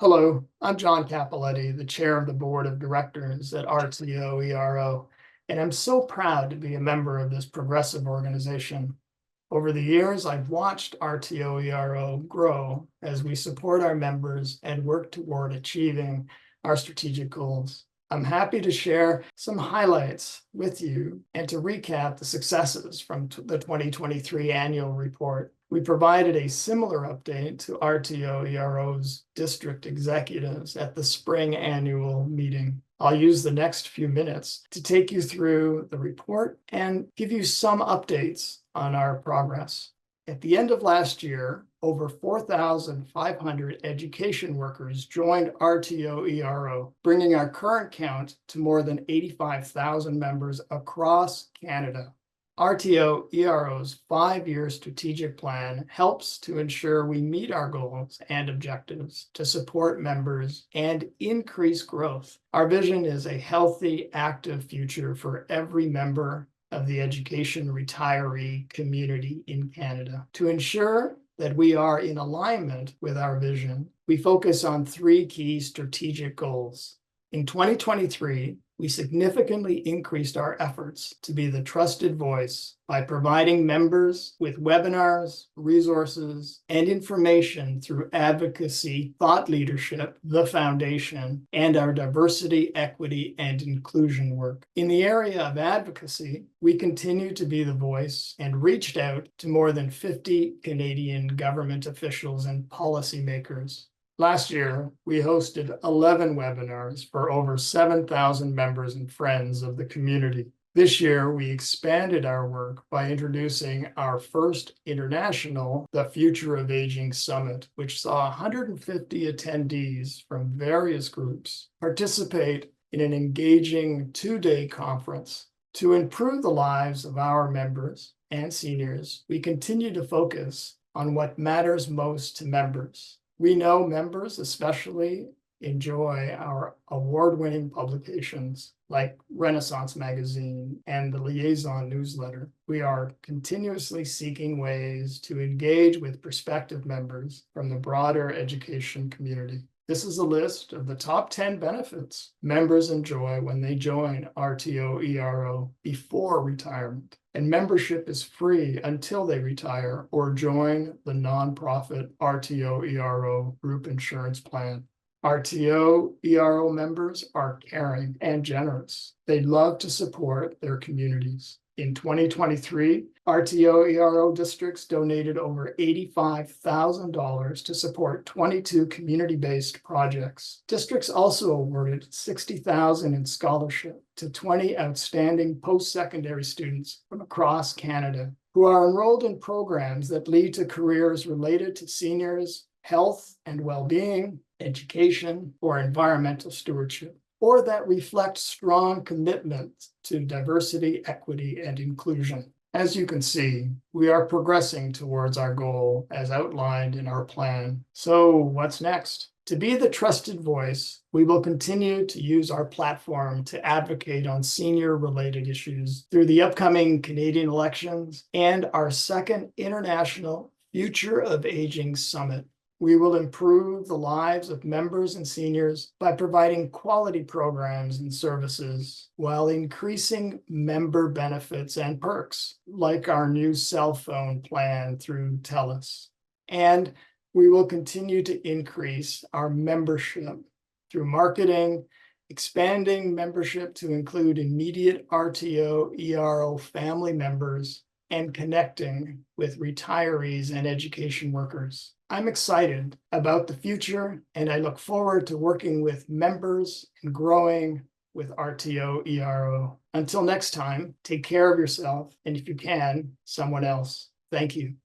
Hello, I'm John Cappelletti, the chair of the board of directors at RTOERO, and I'm so proud to be a member of this progressive organization. Over the years, I've watched RTOERO grow as we support our members and work toward achieving our strategic goals. I'm happy to share some highlights with you and to recap the successes from the 2023 annual report. We provided a similar update to RTOERO's district executives at the spring annual meeting. I'll use the next few minutes to take you through the report and give you some updates on our progress. At the end of last year, over 4,500 education workers joined RTOERO, bringing our current count to more than 85,000 members across Canada. RTOERO's 5-year strategic plan helps to ensure we meet our goals and objectives to support members and increase growth. Our vision is a healthy, active future for every member of the education retiree community in Canada. To ensure that we are in alignment with our vision, we focus on 3 key strategic goals. In 2023, we significantly increased our efforts to be the trusted voice by providing members with webinars, resources, and information through advocacy, thought leadership, the foundation, and our diversity, equity, and inclusion work. In the area of advocacy, we continue to be the voice and reached out to more than 50 Canadian government officials and policymakers. Last year, we hosted 11 webinars for over 7,000 members and friends of the community. This year, we expanded our work by introducing our first international The Future of Aging Summit, which saw 150 attendees from various groups participate in an engaging 2-day conference. To improve the lives of our members and seniors, we continue to focus on what matters most to members. We know members especially enjoy our award-winning publications like Renaissance Magazine and the Liaison newsletter. We are continuously seeking ways to engage with prospective members from the broader education community. This is a list of the top 10 benefits members enjoy when they join RTOERO before retirement. And membership is free until they retire or join the nonprofit RTOERO group insurance plan. RTOERO members are caring and generous. They love to support their communities. In 2023, RTOERO districts donated over $85,000 to support 22 community-based projects. Districts also awarded $60,000 in scholarship to 20 outstanding post-secondary students from across Canada who are enrolled in programs that lead to careers related to seniors, health and well-being, education, or environmental stewardship, or that reflect strong commitment to diversity, equity, and inclusion. As you can see, we are progressing towards our goal as outlined in our plan. So what's next? To be the trusted voice, we will continue to use our platform to advocate on senior-related issues through the upcoming Canadian elections and our second International Future of Aging Summit. We will improve the lives of members and seniors by providing quality programs and services while increasing member benefits and perks, like our new cell phone plan through TELUS. And we will continue to increase our membership through marketing, expanding membership to include immediate RTOERO family members, and connecting with retirees and education workers. I'm excited about the future, and I look forward to working with members and growing with RTOERO. Until next time, take care of yourself, and if you can, someone else. Thank you.